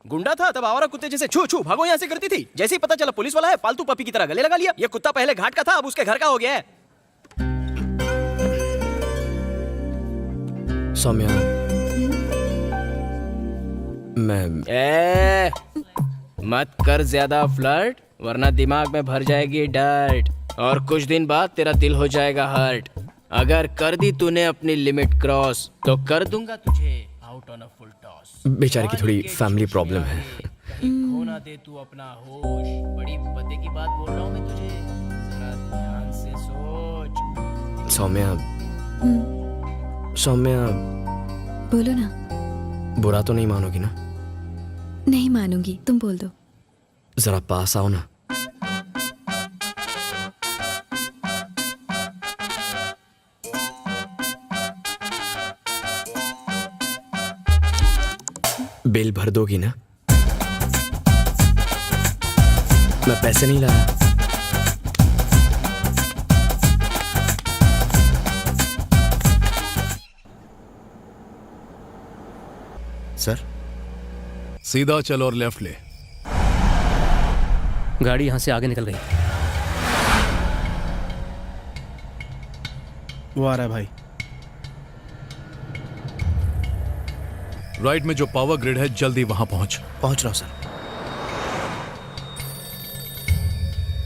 गुंडा था तब आवारा कुत्ते जैसे छू छू भागो यहाँ से करती थी। जैसे ही पता चला पुलिस वाला है, पालतू पपी की तरह गले लगा लिया। ये कुत्ता पहले घाट का था, अब उसके घर का हो गया है। सौम्या, मैं मत कर ज्यादा फ्लर्ट, वरना दिमाग में भर जाएगी डर्ट और कुछ दिन बाद तेरा दिल हो जाएगा हर्ट। अगर कर दी तूने अपनी लिमिट क्रॉस तो कर दूंगा तुझे out on a full toss. बेचारे की थोड़ी फैमिली प्रॉब्लम है। खोना दे तू अपना होश, बड़ी पते की बात बोल रहा हूँ मैं तुझे, जरा ध्यान से सोच। सौम्या, सौम्या, बोलो ना। बुरा तो नहीं मानोगी ना? नहीं मानूंगी, तुम बोल दो। जरा पास आओ ना। बिल भर दोगी ना? मैं पैसे नहीं लाया। सर, सीधा चल और लेफ्ट ले। गाड़ी यहां से आगे निकल गई। वो आ रहा है भाई। राइट में जो पावर ग्रिड है, जल्दी वहां पहुंच रहा हूं सर।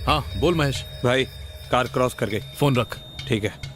हाँ बोल महेश। भाई कार क्रॉस कर गई। फोन रख। ठीक है।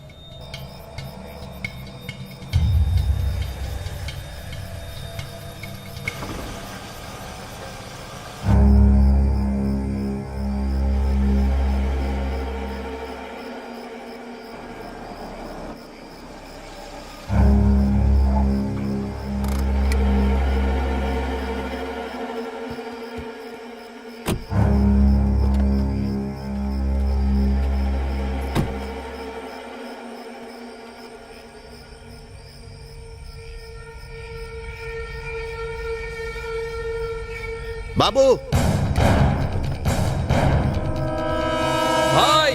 बाबू, भाई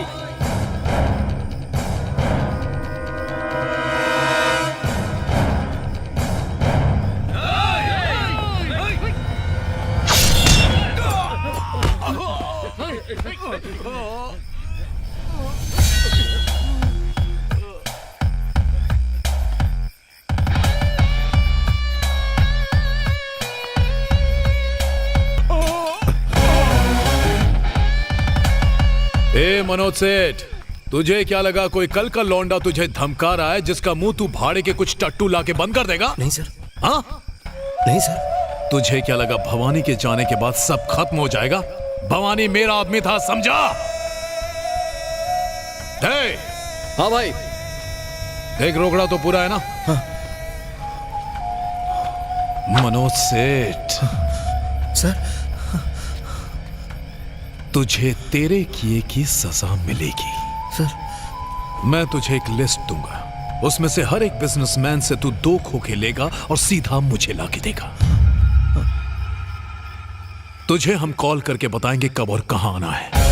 ए मनोज सेठ, तुझे क्या लगा कोई कल का लौंडा तुझे धमका रहा है जिसका मुंह तू भाड़े के कुछ टट्टू लाके बंद कर देगा? नहीं सर। हाँ? नहीं सर। तुझे क्या लगा भवानी के जाने के बाद सब खत्म हो जाएगा? भवानी मेरा आदमी था, समझा? हाँ भाई। देख रोकड़ा तो पूरा है ना? हाँ। मनोज सेठ सर, तुझे तेरे किए की सजा मिलेगी। सर, मैं तुझे एक लिस्ट दूंगा, उसमें से हर एक बिजनेसमैन से तू 2 खोखे लेगा और सीधा मुझे लाके देगा। तुझे हम कॉल करके बताएंगे कब और कहां आना है।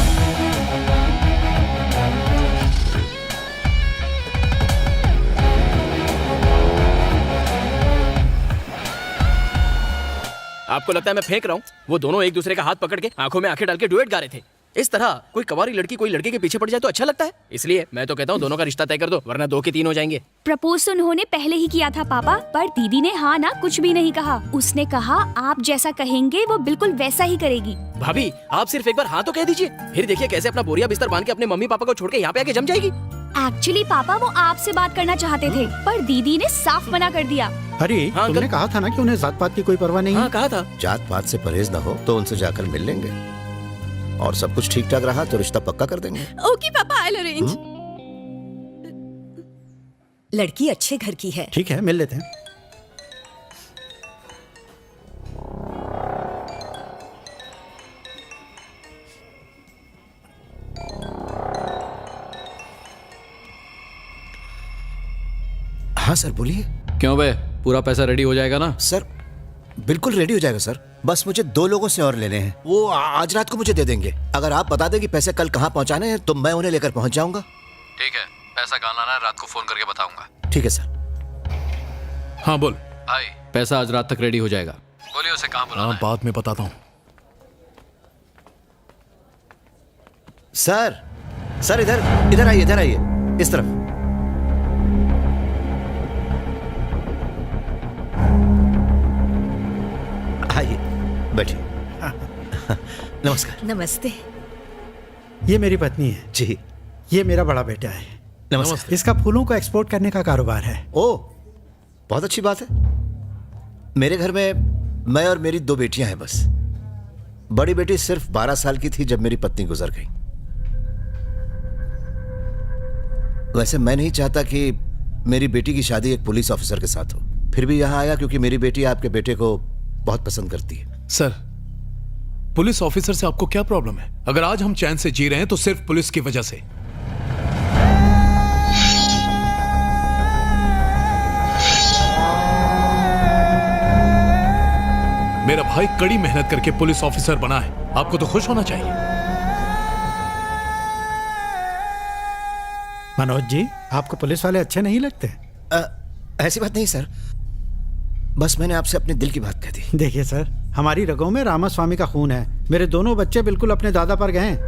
आपको लगता है मैं फेंक रहा हूँ? वो दोनों एक दूसरे का हाथ पकड़ के आंखों में आंखें डाल के डुएट गा रहे थे। इस तरह कोई कवारी लड़की कोई लड़के के पीछे पड़ जाए तो अच्छा लगता है। इसलिए मैं तो कहता हूँ दोनों का रिश्ता तय कर दो, वरना 2 के 3 हो जाएंगे। प्रपोज तो उन्होंने पहले ही किया था पापा, पर दीदी ने हाँ ना कुछ भी नहीं कहा। उसने कहा आप जैसा कहेंगे वो बिल्कुल वैसा ही करेगी। भाभी आप सिर्फ एक बार हाँ तो कह दीजिए, फिर देखिए कैसे अपना बोरिया बिस्तर बांध के अपने मम्मी पापा को छोड़ के यहाँ पे आके जम जाएगी। एक्चुअली पापा वो आपसे बात करना चाहते थे, पर दीदी ने साफ मना कर दिया। अरे हाँ, तुमने कहा था ना कि उन्हें जात पात की कोई परवाह नहीं हाँ है। कहा था। जात पात से परहेज ना हो तो उनसे जाकर मिल लेंगे, और सब कुछ ठीक ठाक रहा तो रिश्ता पक्का कर देंगे। ओके पापा, आई विल अरेंज। लड़की अच्छे घर की है। ठीक है, मिल लेते हैं। हाँ सर बोलिए। क्यों बे, पूरा पैसा रेडी हो जाएगा ना? सर बिल्कुल रेडी हो जाएगा सर, बस मुझे 2 लोगों से और लेने हैं, वो आज रात को मुझे दे देंगे। अगर आप बता दें कि पैसे कल कहाँ पहुँचाने हैं तो मैं उन्हें लेकर पहुँच जाऊंगा। ठीक है, पैसा कहाँ लाना है रात को फोन करके बताऊंगा। ठीक है सर। हाँ बोल। भाई पैसा आज रात तक रेडी हो जाएगा। बोलिए उसे कहाँ बुलाना हाँ है। बाद में बताता हूँ। सर सर इधर इधर आइए इस तरफ। आइए बैठिए। नमस्कार। नमस्ते। ये मेरी पत्नी है। जी ये मेरा बड़ा बेटा है। नमस्कार। इसका फूलों को एक्सपोर्ट करने का कारोबार है। ओ बहुत अच्छी बात है। मेरे घर में मैं और मेरी 2 बेटियां हैं बस। बड़ी बेटी सिर्फ 12 साल की थी जब मेरी पत्नी गुजर गई। वैसे मैं नहीं चाहता कि मेरी बेटी की शादी एक पुलिस ऑफिसर के साथ हो, फिर भी यहां आया क्योंकि मेरी बेटी आपके बेटे को बहुत पसंद करती है। सर पुलिस ऑफिसर से आपको क्या प्रॉब्लम है? अगर आज हम चैन से जी रहे हैं तो सिर्फ पुलिस की वजह से। मेरा भाई कड़ी मेहनत करके पुलिस ऑफिसर बना है, आपको तो खुश होना चाहिए। मनोज जी, आपको पुलिस वाले अच्छे नहीं लगते? ऐसी बात नहीं सर, बस मैंने आपसे अपने दिल की बात कह दी। देखिए सर, हमारी रगों में रामास्वामी का खून है। मेरे दोनों बच्चे बिल्कुल अपने दादा पर गए हैं।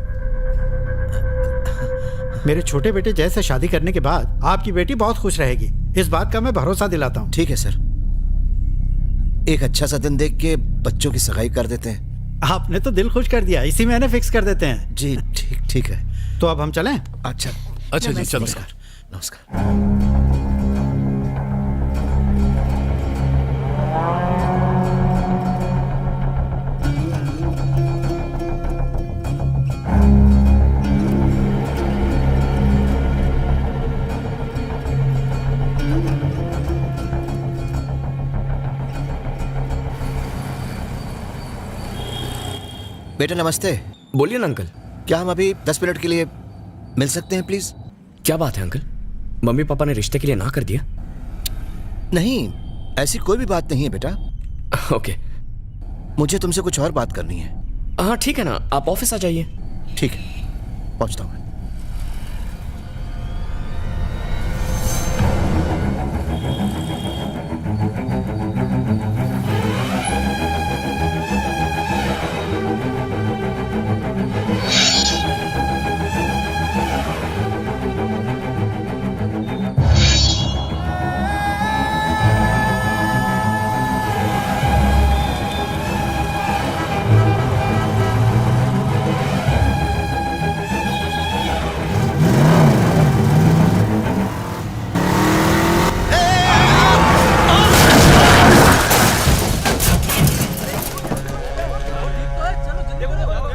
मेरे छोटे बेटे जैसे शादी करने के बाद आपकी बेटी बहुत खुश रहेगी, इस बात का मैं भरोसा दिलाता हूँ। ठीक है सर, एक अच्छा सा दिन देख के बच्चों की सगाई कर देते हैं। आपने तो दिल खुश कर दिया, इसी महीने फिक्स कर देते हैं। जी ठीक है। तो अब हम चलें? अच्छा जी चलो। नमस्कार। बेटा नमस्ते। बोलिए ना अंकल। क्या हम अभी 10 मिनट के लिए मिल सकते हैं प्लीज? क्या बात है अंकल, मम्मी पापा ने रिश्ते के लिए ना कर दिया? नहीं, ऐसी कोई भी बात नहीं है बेटा। ओके। मुझे तुमसे कुछ और बात करनी है। हाँ ठीक है ना, आप ऑफिस आ जाइए। ठीक है, पहुंचता हूँ।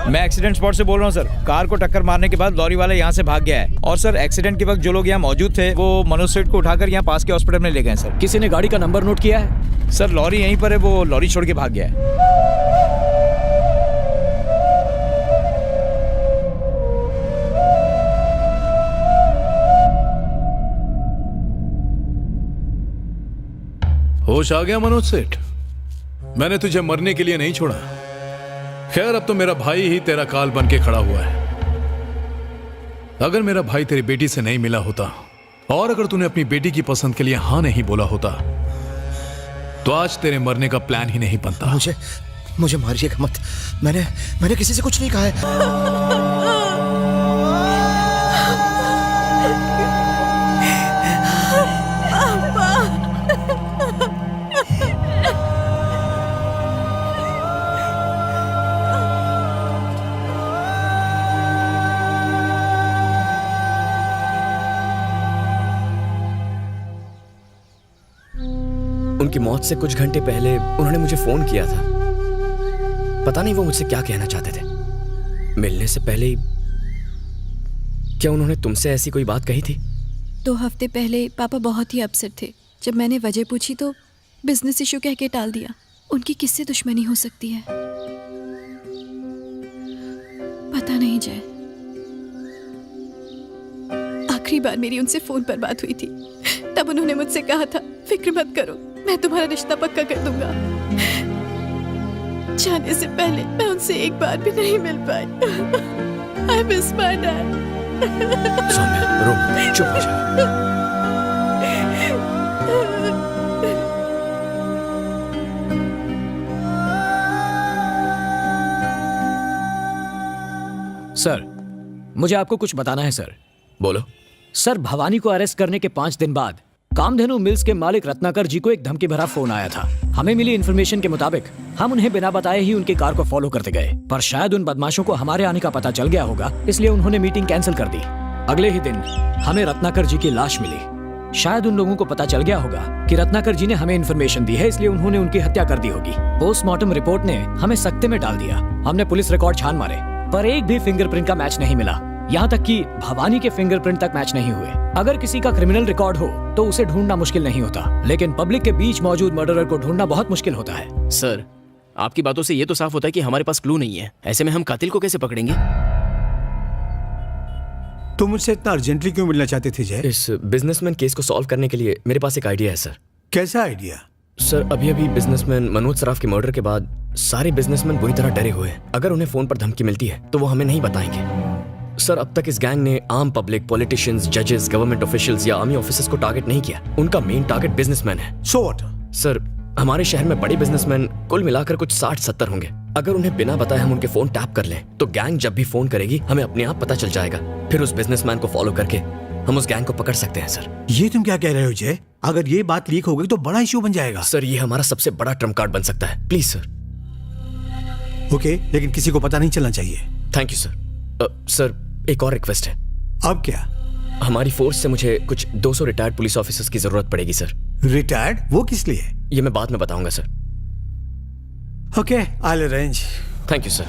मैं एक्सीडेंट स्पॉट से बोल रहा हूँ सर। कार को टक्कर मारने के बाद लॉरी वाला यहाँ से भाग गया है। और सर एक्सीडेंट के वक्त जो लोग यहाँ मौजूद थे वो मनोज सेठ को उठाकर यहाँ पास के हॉस्पिटल में ले गए सर। किसी ने गाड़ी का नंबर नोट किया है? सर लॉरी यहीं पर है, वो लॉरी छोड़ के भाग गया है। होश आ गया मनोज सेठ? मैंने तुझे मरने के लिए नहीं छोड़ा। खैर अब तो मेरा भाई ही तेरा काल बन के खड़ा हुआ है। अगर मेरा भाई तेरी बेटी से नहीं मिला होता और अगर तूने अपनी बेटी की पसंद के लिए हाँ नहीं बोला होता तो आज तेरे मरने का प्लान ही नहीं बनता। मुझे मारिएगा मत, मैंने किसी से कुछ नहीं कहा है। उनकी मौत से कुछ घंटे पहले उन्होंने मुझे फोन किया था। पता नहीं वो मुझसे क्या कहना चाहते थे। मिलने से पहले ही क्या उन्होंने तुमसे ऐसी कोई बात कही थी? 2 हफ्ते पहले पापा बहुत ही अपसेट थे। जब मैंने वजह पूछी तो बिजनेस इशू कह के टाल दिया। उनकी किससे दुश्मनी हो सकती है पता नहीं जय। आखिरी बार मेरी उनसे फोन पर बात हुई थी, तब उन्होंने मुझसे कहा था फिक्र मत करो, मैं तुम्हारा रिश्ता पक्का कर दूंगा। जाने से पहले मैं उनसे एक बार भी नहीं मिल पाई। I miss my dad. Saumya रो, चुप हो जा। सर, मुझे आपको कुछ बताना है सर। बोलो। सर, भवानी को अरेस्ट करने के 5 दिन बाद कामधेनु मिल्स के मालिक रत्नाकर जी को एक धमकी भरा फोन आया था। हमें मिली इन्फॉर्मेशन के मुताबिक हम उन्हें बिना बताए ही उनकी कार को फॉलो करते गए, पर शायद उन बदमाशों को हमारे आने का पता चल गया होगा, इसलिए उन्होंने मीटिंग कैंसिल कर दी। अगले ही दिन हमें रत्नाकर जी की लाश मिली। शायद उन लोगों को पता चल गया होगा कि रत्नाकर जी ने हमें इन्फॉर्मेशन दी है, इसलिए उन्होंने उनकी हत्या कर दी होगी। पोस्टमार्टम रिपोर्ट ने हमें सकते में डाल दिया। हमने पुलिस रिकॉर्ड छान मारे, पर एक भी फिंगरप्रिंट का मैच नहीं मिला। यहाँ तक कि भवानी के फिंगरप्रिंट तक मैच नहीं हुए। अगर किसी का क्रिमिनल रिकॉर्ड हो तो उसे ढूंढना मुश्किल नहीं होता, लेकिन पब्लिक के बीच मौजूद मर्डरर को ढूंढना बहुत मुश्किल होता है। सर, आपकी बातों से ये तो साफ होता है कि हमारे पास क्लू नहीं है। ऐसे में हम कातिल को कैसे पकड़ेंगे? तुम मुझसे इतना अर्जेंटली क्यों मिलना चाहते थे जय? इस बिजनेसमैन केस को सॉल्व करने के लिए मेरे पास एक आइडिया है सर। कैसा आइडिया? सर, अभी बिजनेसमैन मनोज सराफ के मर्डर के बाद सारे बिजनेसमैन बुरी तरह डरे हुए हैं। अगर उन्हें फोन पर धमकी मिलती है तो वो हमें नहीं बताएंगे। सर, अब तक इस गैंग ने आम पब्लिक, पॉलिटिशियंस, जजेस, गवर्नमेंट ऑफिशियल्स या आर्मी ऑफिसर्स को टारगेट नहीं किया। उनका मेन टारगेट बिजनेसमैन है। So what? सर, हमारे शहर में बड़े बिजनेसमैन कुल मिलाकर कुछ 60-70 होंगे। अगर उन्हें बिना बताए हम उनके फोन टैप कर लें तो गैंग जब भी फोन करेगी हमें अपने आप पता चल जाएगा। फिर उस बिजनेसमैन को फॉलो करके हम उस गैंग को पकड़ सकते हैं सर। ये तुम क्या कह रहे हो जय? अगर ये बात लीक हो गई तो बड़ा इश्यू बन जाएगा। सर, ये हमारा सबसे बड़ा ट्रम्प कार्ड बन सकता है। Please sir. ओके, लेकिन किसी को पता नहीं चलना चाहिए। Thank you sir. सर, एक और रिक्वेस्ट है। अब क्या? हमारी फोर्स से मुझे कुछ 200 रिटायर्ड पुलिस ऑफिसर्स की जरूरत पड़ेगी सर। रिटायर्ड? वो किस लिए? ये मैं बाद में बताऊंगा sir. Okay, I will arrange. Thank you sir.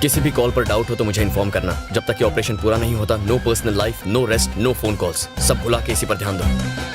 किसी भी कॉल पर डाउट हो तो मुझे इन्फॉर्म करना। जब तक ये ऑपरेशन पूरा नहीं होता, no personal life, no rest, no phone calls. सब भुला के इसी पर ध्यान दो।